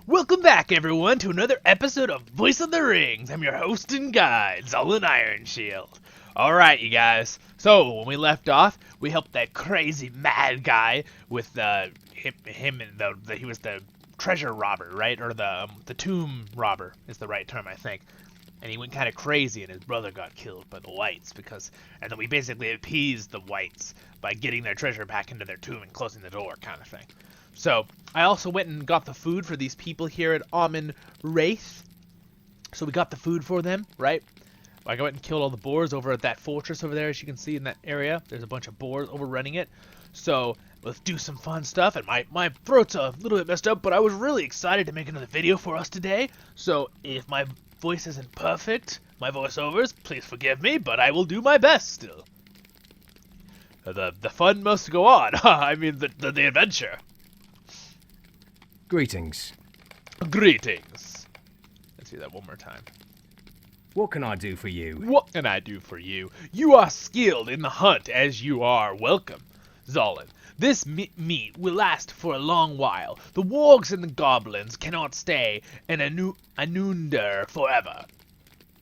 Welcome back, everyone, to another episode of Voice of the Rings. I'm your host and guide, Zolan Ironshield. Alright, you guys. So, when we left off, we helped that crazy mad guy with him and he was the treasure robber, right? Or the tomb robber is the right term, I think. And he went kind of crazy, and his brother got killed by the whites and then we basically appeased the whites by getting their treasure back into their tomb and closing the door, kind of thing. So, I also went and got the food for these people here at Amon Wraith. So we got the food for them, right? Like I went and killed all the boars over at that fortress over there, as you can see in that area. There's a bunch of boars overrunning it. So, let's do some fun stuff. And my throat's a little bit messed up, but I was really excited to make another video for us today. So, if my voice isn't perfect, my voiceovers, please forgive me, but I will do my best still. The fun must go on. I mean, the adventure. Greetings. Greetings. Let's see that one more time. What can I do for you? What can I do for you? You are skilled in the hunt, as you are welcome, Zolan. This meat will last for a long while. The wargs and the goblins cannot stay in Anunda forever.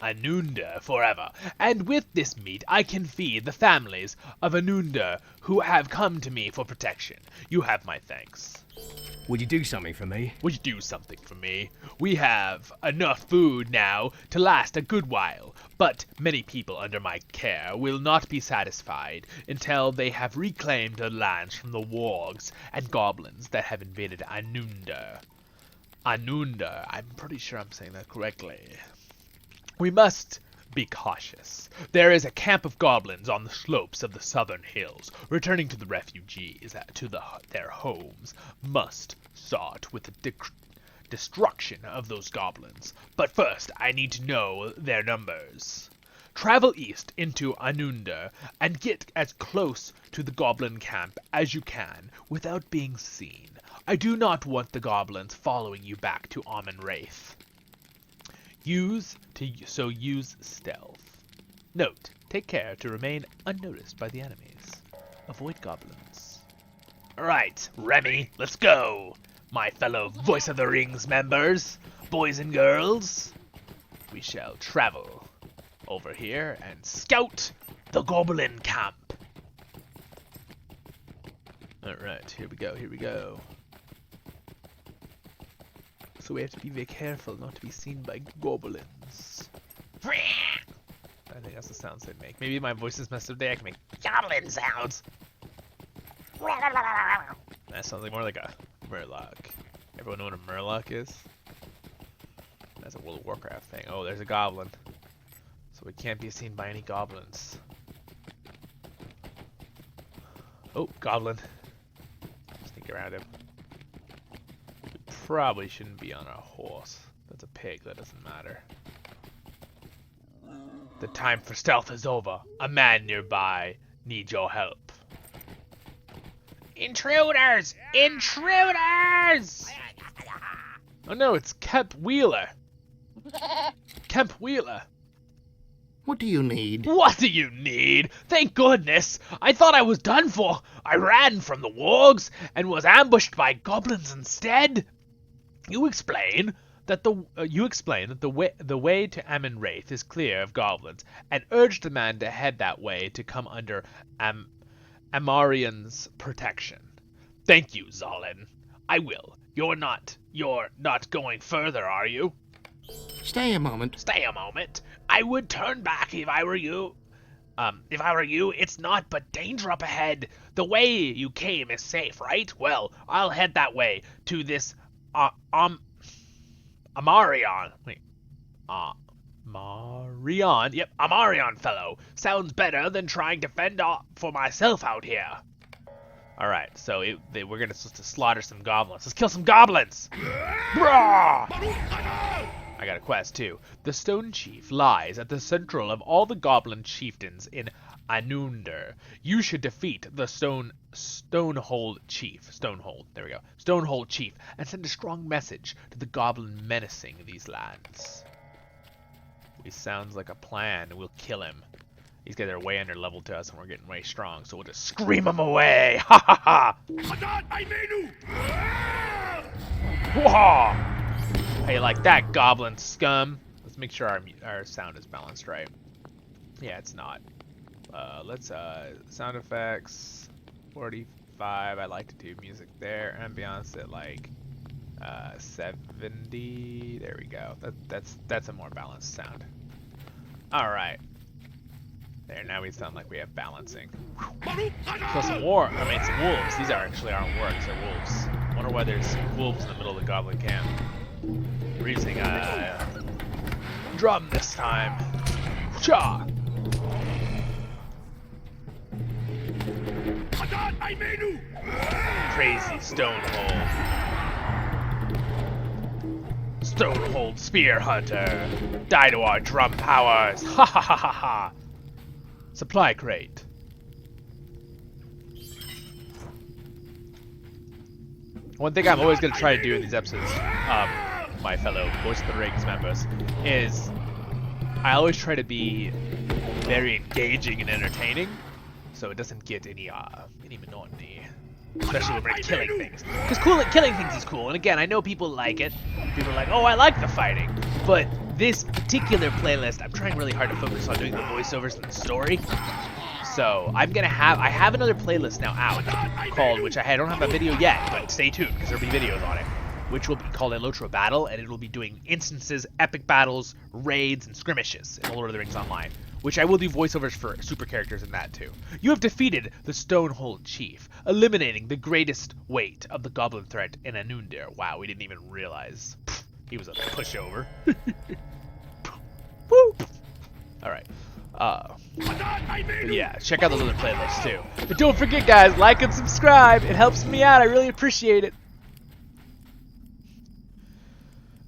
Anunda forever. And with this meat, I can feed the families of Anunda who have come to me for protection. You have my thanks. Would you do something for me? Would you do something for me? We have enough food now to last a good while, but many people under my care will not be satisfied until they have reclaimed the lands from the wargs and goblins that have invaded Anunda. Anunda, I'm pretty sure I'm saying that correctly. We must be cautious. There is a camp of goblins on the slopes of the southern hills. Returning to the refugees to their homes must start with the destruction of those goblins. But first, I need to know their numbers. Travel east into Anunda and get as close to the goblin camp as you can without being seen. I do not want the goblins following you back to Amon Wraith. Use stealth. Note, take care to remain unnoticed by the enemies. Avoid goblins. Alright, Remy, let's go! My fellow Voice of the Rings members, boys and girls. We shall travel over here and scout the goblin camp. Alright, here we go. So we have to be very careful not to be seen by goblins. I think that's the sounds they make. Maybe my voice is messed up today. I can make goblin sounds. That sounds like more like a murloc. Everyone know what a murloc is? That's a World of Warcraft thing. Oh, there's a goblin. So we can't be seen by any goblins. Oh, goblin. Sneak around him. Probably shouldn't be on a horse. That's a pig, that doesn't matter. The time for stealth is over. A man nearby needs your help. Intruders! Intruders! Oh no, it's Kemp Wheeler. Kemp Wheeler. What do you need? What do you need? Thank goodness! I thought I was done for. I ran from the wargs and was ambushed by goblins instead. You explain that the way to Amon Wraith is clear of goblins, and urge the man to head that way to come under Amarian's protection. Thank you, Zolan. I will. You're not going further, are you? Stay a moment. Stay a moment. I would turn back if I were you. It's not but danger up ahead. The way you came is safe, right? Well, I'll head that way to this Amarion. Wait. Amarion. Yep, Amarion fellow. Sounds better than trying to fend off for myself out here. Alright, so we're gonna supposed to slaughter some goblins. Let's kill some goblins! Brawh! I got a quest too. The Stone Chief lies at the central of all the goblin chieftains in Anunda. You should defeat the Stonehold Chief. There we go. Stonehold Chief, and send a strong message to the goblin menacing these lands. He sounds like a plan. We'll kill him. These guys are way under level to us, and we're getting way strong, so we'll just scream them away. Ha ha ha! Whoa! Hey, like that, goblin scum. Let's make sure our sound is balanced right. Yeah, it's not. Let's sound effects 45. I like to do music there. Ambiance at like 70. There we go. That's a more balanced sound. All right. There, now we sound like we have balancing. So some wolves. These aren't wargs, they're wolves. Wonder why there's wolves in the middle of the goblin camp. We're using a drum this time. Cha! Crazy Stonehold. Stonehold Spear Hunter. Die to our drum powers. Ha ha ha ha ha. Supply crate. One thing I'm always going to try to do in these episodes, my fellow Voice of the Rings members, is I always try to be very engaging and entertaining, so it doesn't get any monotony, especially when we're killing things. Because killing things is cool, and again, I know people like it. People are like, oh, I like the fighting, but this particular playlist, I'm trying really hard to focus on doing the voiceovers and the story. So I have another playlist now out called, which I don't have a video yet, but stay tuned because there'll be videos on it, which will be called a LOTRO battle, and it will be doing instances, epic battles, raids, and skirmishes in the Lord of the Rings Online, which I will do voiceovers for super characters in that too. You have defeated the Stonehold Chief, eliminating the greatest weight of the goblin threat in Anundir. Wow, we didn't even realize. He was a pushover. Woo! Alright. Yeah, check out those other playlists too. But don't forget, guys, like and subscribe. It helps me out. I really appreciate it.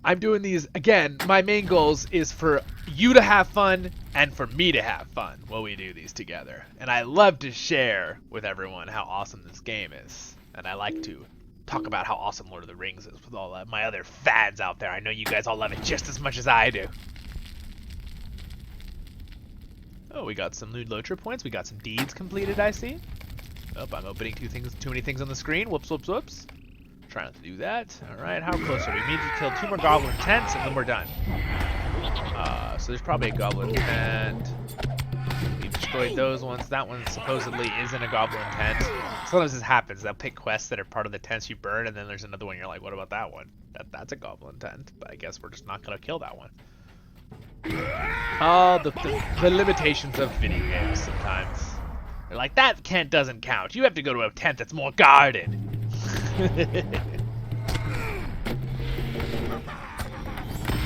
I'm doing these, again, my main goals is for you to have fun and for me to have fun while we do these together. And I love to share with everyone how awesome this game is. And I like to talk about how awesome Lord of the Rings is with all my other fans out there. I know you guys all love it just as much as I do. Oh, we got some new LOTRO points. We got some deeds completed, I see. Oh, I'm opening too many things on the screen. Whoops, whoops, whoops. Trying not to do that. Alright, how close are we? We need to kill 2 more goblin tents and then we're done. So there's probably a goblin tent. We destroyed those ones. That one supposedly isn't a goblin tent. Sometimes this happens. They'll pick quests that are part of the tents you burn, and then there's another one. You're like, what about that one? That's a goblin tent. But I guess we're just not going to kill that one. Oh, the limitations of video games sometimes. They're like, that tent doesn't count. You have to go to a tent that's more guarded.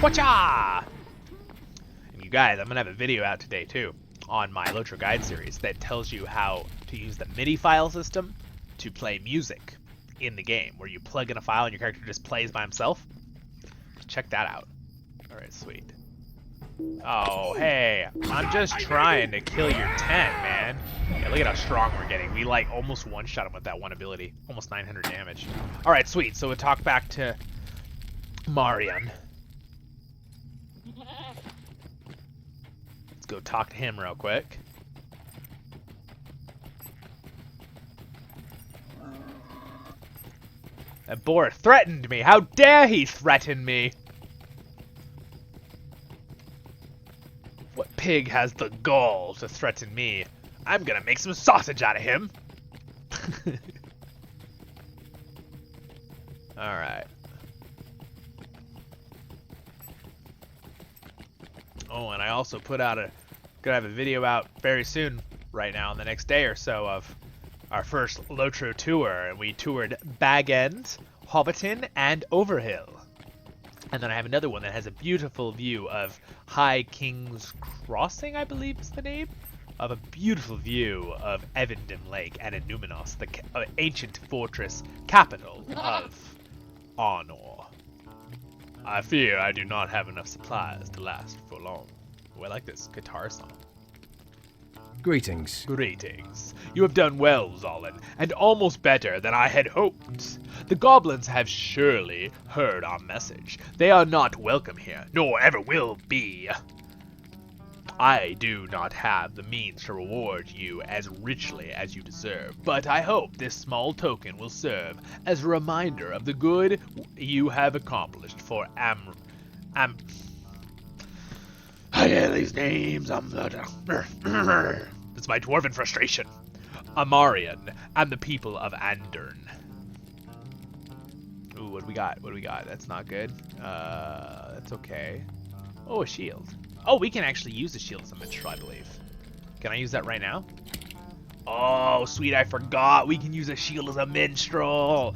Whatcha! And you guys, I'm going to have a video out today, too, on my LOTRO guide series that tells you how to use the MIDI file system to play music in the game, where you plug in a file and your character just plays by himself. Check that out. Alright, sweet. Oh, hey, I'm just trying to kill your tent, man. Yeah, look at how strong we're getting. We, like, almost one-shot him with that one ability. Almost 900 damage. Alright, sweet. So we'll talk back to Marion. Let's go talk to him real quick. That boar threatened me. How dare he threaten me? What pig has the gall to threaten me? I'm gonna make some sausage out of him. Alright. Oh, and I also put out gonna have a video out very soon, right now, in the next day or so, of our first LOTRO tour. And we toured Bag End, Hobbiton, and Overhill. And then I have another one that has a beautiful view of High King's Crossing, I believe is the name, of a beautiful view of Evenden Lake and Numinos, the ancient fortress capital of Arnor. I fear I do not have enough supplies to last for long. Oh, I like this guitar song. Greetings. Greetings. You have done well, Zolin, and almost better than I had hoped. The goblins have surely heard our message. They are not welcome here, nor ever will be. I do not have the means to reward you as richly as you deserve, but I hope this small token will serve as a reminder of the good you have accomplished for I get these names. It's my dwarven frustration. Amarian and the people of Andern. Ooh, what do we got? What do we got? That's not good. That's okay. Oh, a shield. Oh, we can actually use the shield as a minstrel, I believe. Can I use that right now? Oh, sweet, I forgot. We can use a shield as a minstrel.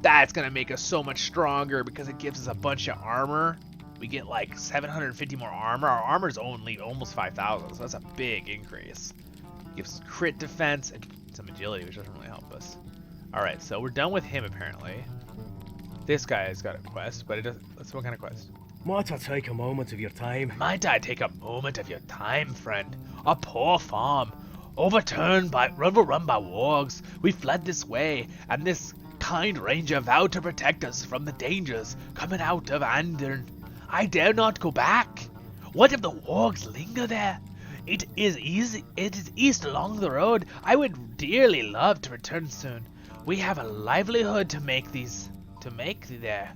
That's gonna make us so much stronger because it gives us a bunch of armor. We get like 750 more armor. Our armor's only almost 5,000, so that's a big increase. Gives us crit defense and some agility, which doesn't really help us. Alright, so we're done with him apparently. This guy has got a quest, but it doesn't. Let's what kind of quest? Might I take a moment of your time? Might I take a moment of your time, friend? A poor farm, overrun by wargs. We fled this way, and this kind ranger vowed to protect us from the dangers coming out of Andern. I dare not go back. What if the wargs linger there? It is east along the road. I would dearly love to return soon. We have a livelihood to make there.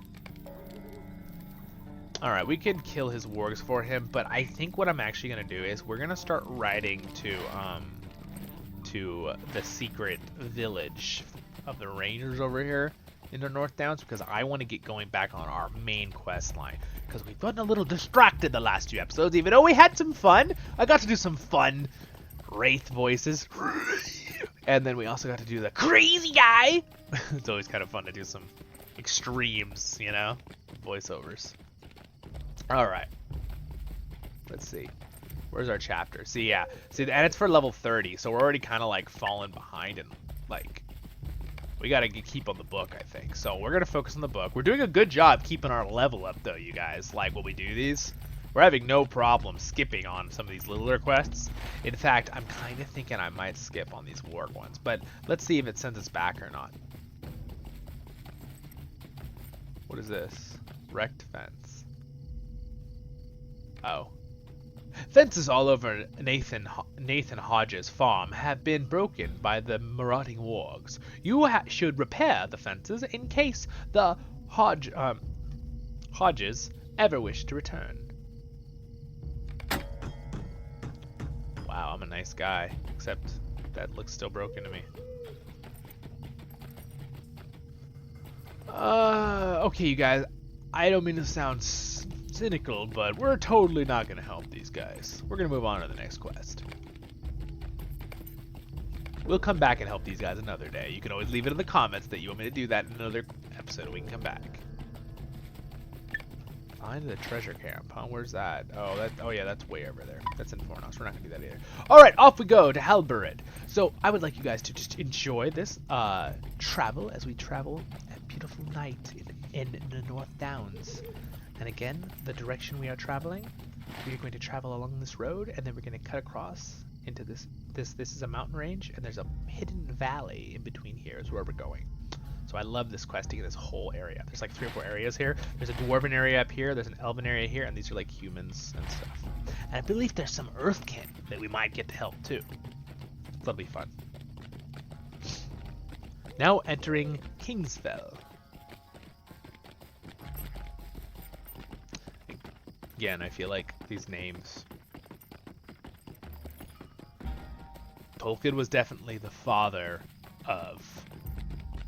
Alright, we could kill his wargs for him, but I think what I'm actually gonna do is we're gonna start riding to the secret village of the rangers over here in the North Downs, because I want to get going back on our main quest line, because we've gotten a little distracted the last few episodes. Even though we had some fun, I got to do some fun wraith voices, and then we also got to do the crazy guy. It's always kind of fun to do some extremes, you know, voiceovers. All right, let's see. Where's our chapter? See, and it's for level 30, so we're already kind of like falling behind, and like we gotta keep on the book, I think. So we're gonna focus on the book. We're doing a good job keeping our level up, though, you guys. Like when we do these, we're having no problem skipping on some of these littler quests. In fact, I'm kind of thinking I might skip on these warg ones, but let's see if it sends us back or not. What is this? Wrecked fence. Oh. Fences all over Nathan Hodges' farm have been broken by the marauding wargs. You should repair the fences in case the Hodges ever wish to return. Wow, I'm a nice guy, except that looks still broken to me. Okay, you guys, I don't mean to sound cynical, but we're totally not going to help these guys. We're going to move on to the next quest. We'll come back and help these guys another day. You can always leave it in the comments that you want me to do that in another episode, and we can come back. Find the treasure camp, huh? Where's that? Oh yeah, that's way over there. That's in Fornos. We're not going to do that either. Alright, off we go to Halberid. So, I would like you guys to just enjoy this travel as we travel at beautiful night in the North Downs. And again, the direction we are traveling, we are going to travel along this road, and then we're going to cut across into this is a mountain range, and there's a hidden valley in between here is where we're going. So I love this questing in this whole area. There's like 3 or 4 areas here. There's a dwarven area up here, there's an elven area here, and these are like humans and stuff. And I believe there's some earthkin that we might get to help too. That'll be fun. Now entering Kingsfell. Again, I feel like these names. Tolkien was definitely the father of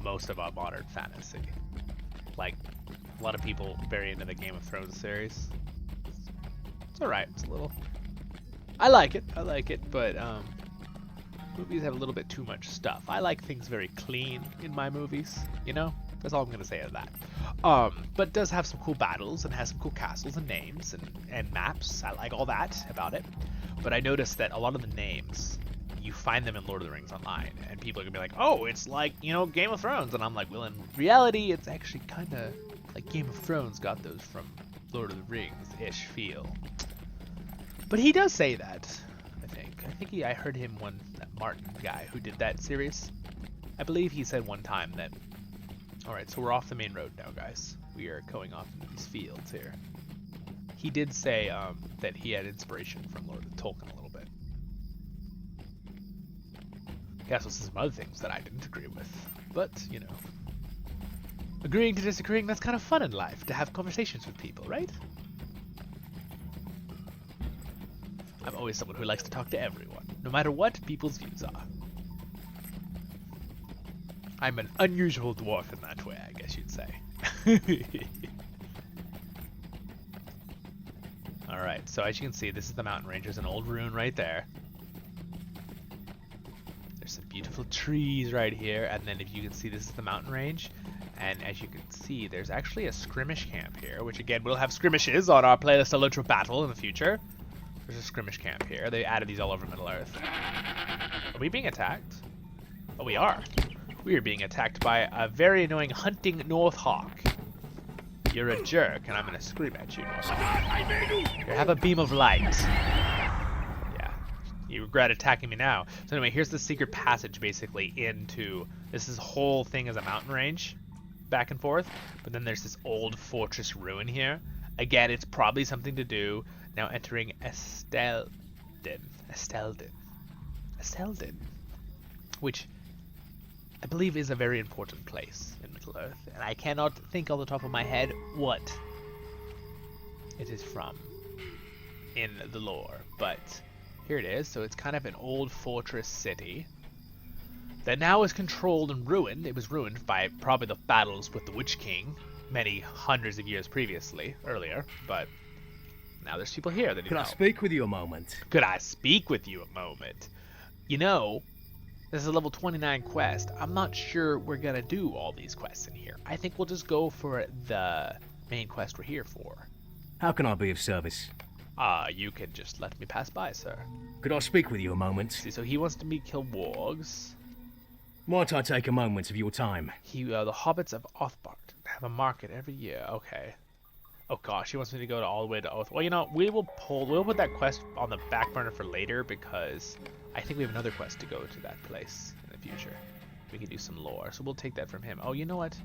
most of our modern fantasy. Like, a lot of people very into the Game of Thrones series. It's alright, it's a little... I like it, but movies have a little bit too much stuff. I like things very clean in my movies, you know? That's all I'm gonna say to that. But it does have some cool battles and has some cool castles and names and maps. I like all that about it. But I noticed that a lot of the names, you find them in Lord of the Rings online, and people are gonna be like, oh, it's like, you know, Game of Thrones. And I'm like, well, in reality, it's actually kind of like Game of Thrones got those from Lord of the Rings-ish feel. But he does say that, I think. I heard him that Martin guy who did that series. I believe he said one time that. Alright, so we're off the main road now, guys. We are going off into these fields here. he did say that he had inspiration from Lord Tolkien a little bit. He also said some other things that I didn't agree with, but you know, agreeing to disagreeing, that's kind of fun in life, to have conversations with people, right? I'm always someone who likes to talk to everyone, no matter what people's views are. I'm an unusual dwarf in that way, I guess you'd say. Alright, so as you can see, this is the mountain range. There's an old ruin right there. There's some beautiful trees right here, and then if you can see, this is the mountain range. And as you can see, there's actually a skirmish camp here, which again, we'll have skirmishes on our playlist of LOTRO Battle in the future. There's a skirmish camp here. They added these all over Middle-earth. Are we being attacked? Oh, we are. We are being attacked by a very annoying hunting Northhawk. You're a jerk, and I'm gonna scream at you, Northhawk. Here, have a beam of light. Yeah, you regret attacking me now. So anyway, here's the secret passage, basically, into... This whole thing is a mountain range, back and forth. But then there's this old fortress ruin here. Again, it's probably something to do... Now entering Esteldin. Which... I believe is a very important place in Middle-earth, and I cannot think on the top of my head what it is from in the lore, but here it is. So it's kind of an old fortress city that now is controlled and ruined. It was ruined by probably the battles with the Witch King many hundreds of years earlier, but now there's people here that need help. Could I speak with you a moment? Could I speak with you a moment? You know, this is a level 29 quest. I'm not sure we're gonna do all these quests in here. I think we'll just go for the main quest we're here for. How can I be of service? You can just let me pass by, sir. Could I speak with you a moment? See, so he wants to kill wargs. Might I take a moment of your time? The hobbits of Othbart have a market every year. Okay. Oh gosh, he wants me to go all the way to Oath. Well, you know, we'll put that quest on the back burner for later, because I think we have another quest to go to that place in the future. We can do some lore, so we'll take that from him. Oh, you know what?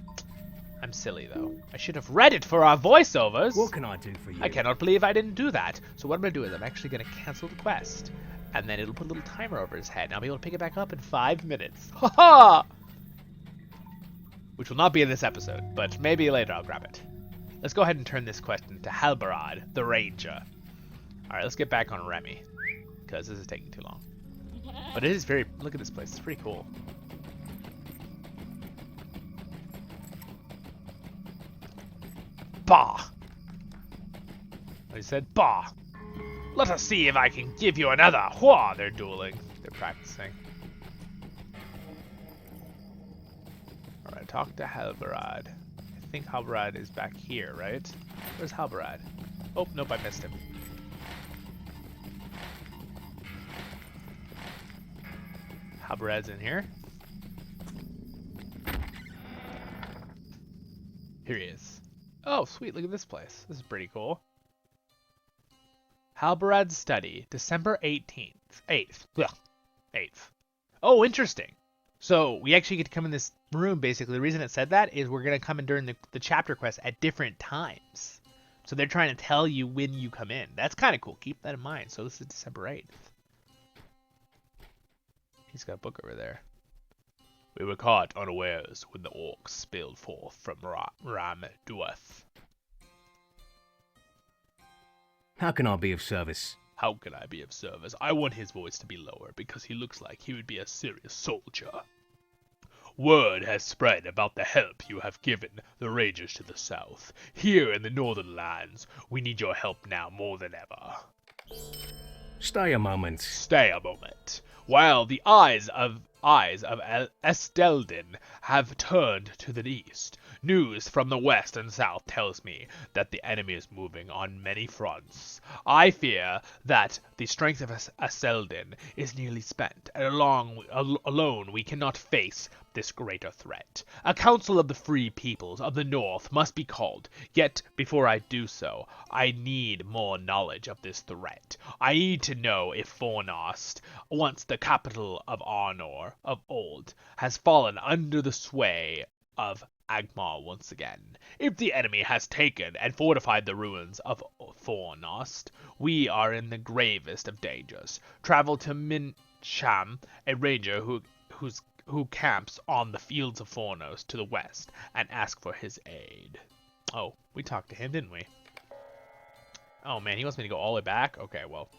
I'm silly, though. I should have read it for our voiceovers. What can I do for you? I cannot believe I didn't do that. So what I'm going to do is I'm actually going to cancel the quest, and then it'll put a little timer over his head, and I'll be able to pick it back up in 5 minutes. Ha ha! Which will not be in this episode, but maybe later I'll grab it. Let's go ahead and turn this quest into Halbarad, the Ranger. Alright, let's get back on Remy, because this is taking too long. But it is very... Look at this place. It's pretty cool. Bah! He said, bah! Let us see if I can give you another. Whoa, they're dueling. They're practicing. Alright, talk to Halbarad. I think Halbarad is back here, right? Where's Halbarad? Oh, nope, I missed him. Halbarad's in here. Here he is. Oh, sweet, look at this place. This is pretty cool. Halbarad's Study, December 18th. 8th. Ugh. 8th. Oh, interesting. So, we actually get to come in this room, basically. The reason it said that is we're going to come in during the chapter quest at different times. So they're trying to tell you when you come in. That's kind of cool. Keep that in mind. So this is December 8th. He's got a book over there. We were caught unawares when the orcs spilled forth from Ram Dwarf. How can I be of service? How can I be of service? I want his voice to be lower because he looks like he would be a serious soldier. Word has spread about the help you have given the Rangers to the south. Here in the northern lands, we need your help now more than ever. Stay a moment. Stay a moment. While the eyes of Esteldin have turned to the east, news from the west and south tells me that the enemy is moving on many fronts. I fear that the strength of Esteldin is nearly spent, and alone we cannot face this greater threat. A council of the free peoples of the north must be called, yet before I do so, I need more knowledge of this threat. I need to know if Fornost, once the capital of Arnor of old, has fallen under the sway of Agmar once again. If the enemy has taken and fortified the ruins of Fornost, we are in the gravest of dangers. Travel to Mincham, a ranger who camps on the fields of Fornost to the west, and ask for his aid. Oh, we talked to him, didn't we? Oh man, he wants me to go all the way back? Okay, well.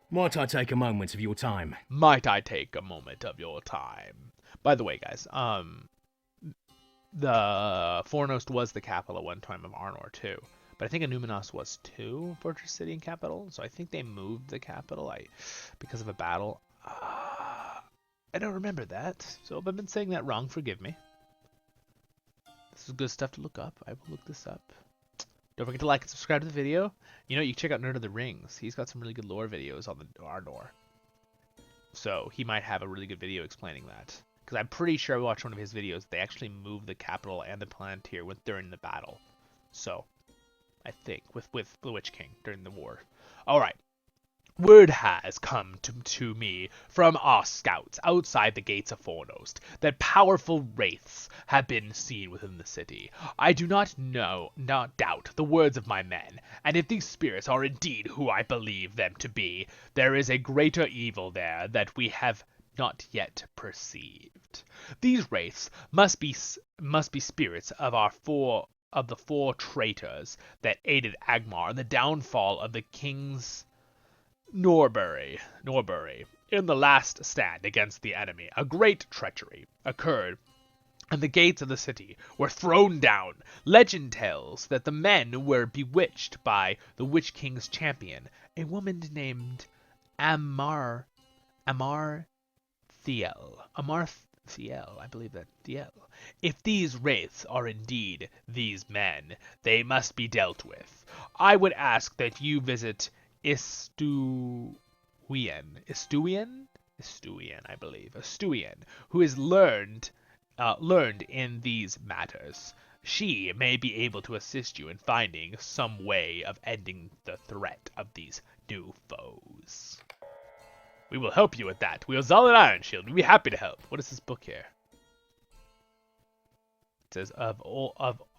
Might I take a moment of your time? Might I take a moment of your time? By the way, guys, the Fornost was the capital at one time of Arnor too, but I think Numinos was too, fortress city and capital. So I think they moved the capital because of a battle. I don't remember that, so if I've been saying that wrong, forgive me. This is good stuff to look up. I will look this up. Don't forget to like and subscribe to the video. You know, you can check out Nerd of the Rings. He's got some really good lore videos on the Arnor. So he might have a really good video explaining that. Because I'm pretty sure I watched one of his videos. They actually moved the capital and the Palantir during the battle. So, I think, with the Witch King during the war. Alright. Word has come to me from our scouts outside the gates of Fornost that powerful wraiths have been seen within the city. I do not doubt the words of my men, and if these spirits are indeed who I believe them to be, there is a greater evil there that we have not yet perceived. These wraiths must be spirits of the four traitors that aided Agmar in the downfall of the kings Norbury. In the last stand against the enemy, a great treachery occurred, and the gates of the city were thrown down. Legend tells that the men were bewitched by the Witch King's champion, a woman named Amarthiel, I believe that Thiel. If these wraiths are indeed these men, they must be dealt with. I would ask that you visit Istuian, I believe, Istuian, who is learned in these matters. She may be able to assist you in finding some way of ending the threat of these new foes. We will help you with that. We are Zalad Ironshield. We'd be happy to help. What is this book here? It says of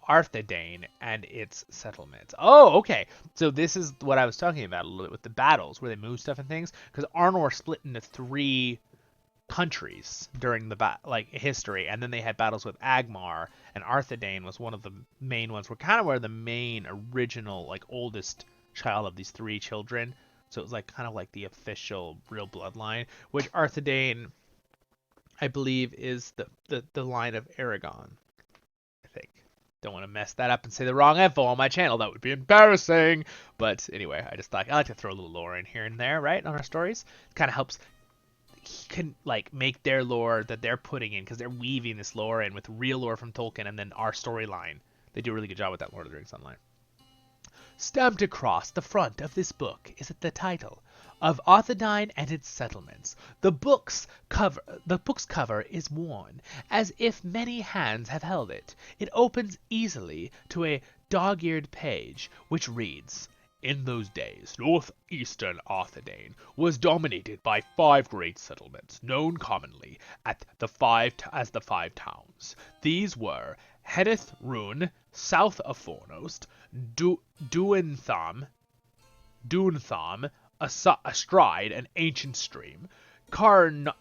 Arthedain and its settlements. Oh, okay. So this is what I was talking about a little bit with the battles, where they move stuff and things. Because Arnor split into 3 countries during the history, and then they had battles with Agmar, and Arthedain was one of the main ones. Where the main original, oldest child of these 3 children. So it was kind of like the official real bloodline, which Arthedain, I believe, is the line of Aragon. I think. Don't want to mess that up and say the wrong info on my channel. That would be embarrassing. But anyway, I just thought I like to throw a little lore in here and there, right, on our stories. It kind of helps make their lore that they're putting in, because they're weaving this lore in with real lore from Tolkien and then our storyline. They do a really good job with that Lord of the Rings Online. Stamped across the front of this book is the title of Arthedain and its settlements. The book's cover is worn, as if many hands have held it. It opens easily to a dog-eared page, which reads, "In those days, northeastern Arthedain was dominated by 5 great settlements, known commonly as the Five Towns. These were Hedith Rune, south of Fornost, Duintham, astride an ancient stream, Carnoglin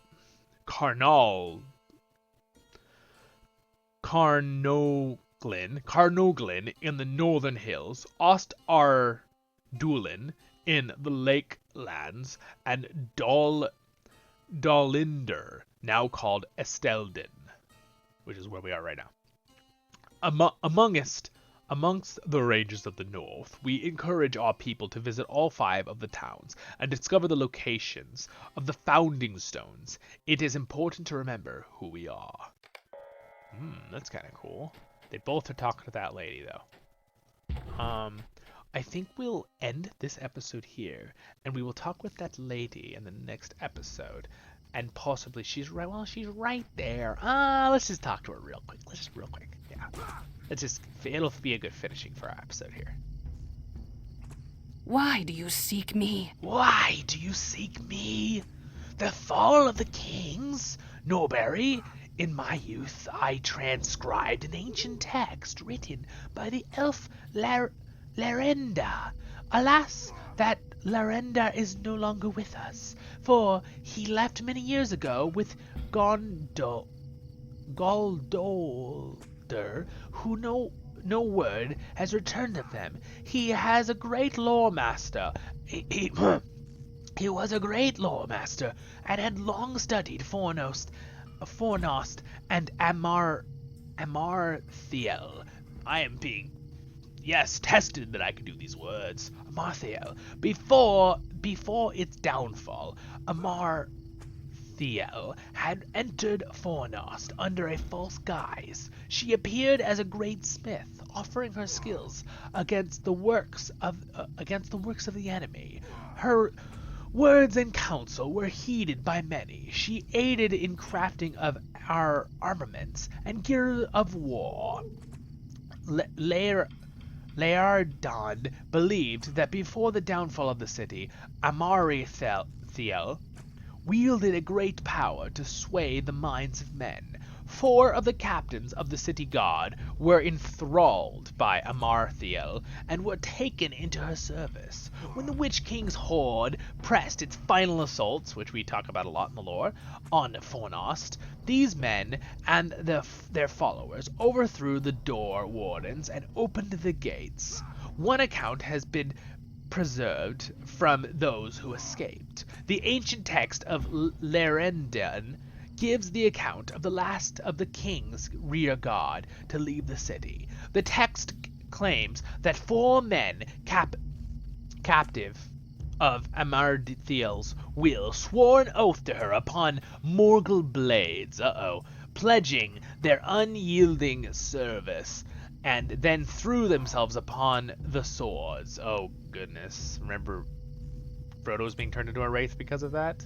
in the northern hills, Ostardulin in the lake lands, and Dalinder, now called Esteldin," which is where we are right now. Amongst the ranges of the north, we encourage our people to visit all 5 of the towns and discover the locations of the founding stones. It is important to remember who we are. That's kind of cool. They both are talking to that lady, though. I think we'll end this episode here, and we will talk with that lady in the next episode. And possibly she's right. Well, she's right there. Let's just talk to her real quick. Yeah. It'll be a good finishing for our episode here. Why do you seek me? Why do you seek me? The fall of the kings, Norbury, In my youth, I transcribed an ancient text written by the elf Larenda. Alas, that Larenda is no longer with us, for he left many years ago with Goldolder, who no word has returned of them. He has a great lore master. He was a great lore master, and had long studied Fornost and Amarthiel. I am being, yes, tested that I can do these words. Amarthiel. Before its downfall, Amarthiel had entered Fornost under a false guise. She appeared as a great smith, offering her skills against the works of the enemy. Her words and counsel were heeded by many. She aided in crafting of our armaments and gear of war. Laerdon believed that before the downfall of the city, Amarthiel wielded a great power to sway the minds of men. 4 of the captains of the city guard were enthralled by Amarthiel and were taken into her service. When the Witch King's horde pressed its final assaults, which we talk about a lot in the lore, on Fornost, these men and their followers overthrew the door wardens and opened the gates. One account has been preserved from those who escaped. The ancient text of Lerenden gives the account of the last of the king's rear guard to leave the city. The text claims that 4 men captive of Amarthiel's will swore an oath to her upon Morgul blades, pledging their unyielding service, and then threw themselves upon the swords. Oh goodness, remember Frodo's being turned into a wraith because of that?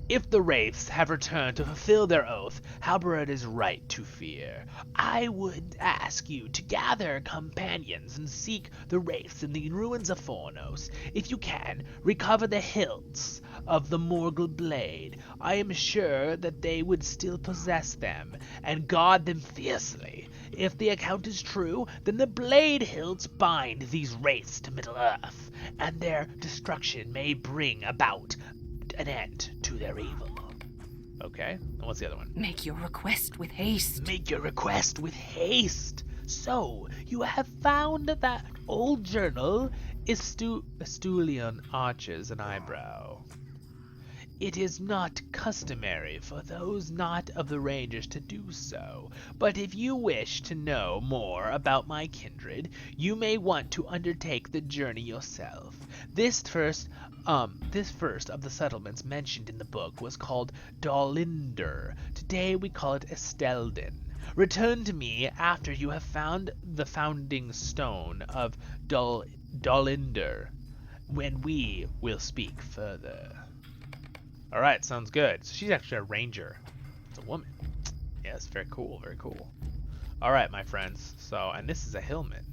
If the wraiths have returned to fulfill their oath, Halberud is right to fear. I would ask you to gather companions and seek the wraiths in the ruins of Fornos. If you can, recover the hilts of the Morgul blade. I am sure that they would still possess them, and guard them fiercely. If the account is true, then the blade hilts bind these wraiths to Middle-earth, and their destruction may bring about an end to their evil. Okay, and what's the other one? Make your request with haste. Make your request with haste. So, you have found that old journal, Estulion arches an eyebrow. It is not customary for those not of the Rangers to do so, but if you wish to know more about my kindred, you may want to undertake the journey yourself. This first of the settlements mentioned in the book was called Dolinder. Today we call it Estelden. Return to me after you have found the founding stone of Dolinder, when we will speak further. Alright, sounds good. So she's actually a ranger. It's a woman. Yes, very cool, very cool. Alright, my friends. So, and this is a hillman.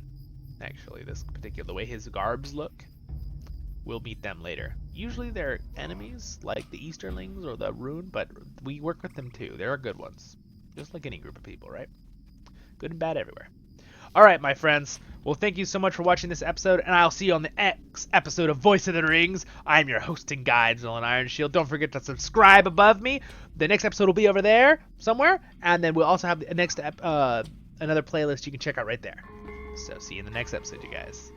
Actually, the way his garbs look. We'll meet them later. Usually they're enemies, like the Easterlings or the Rune, but we work with them too. They're good ones. Just like any group of people, right? Good and bad everywhere. Alright, my friends. Well, thank you so much for watching this episode, and I'll see you on the next episode of Voice of the Rings. I'm your hosting guide, Villain Iron Shield. Don't forget to subscribe above me. The next episode will be over there somewhere, and then we'll also have the next another playlist you can check out right there. So see you in the next episode, you guys.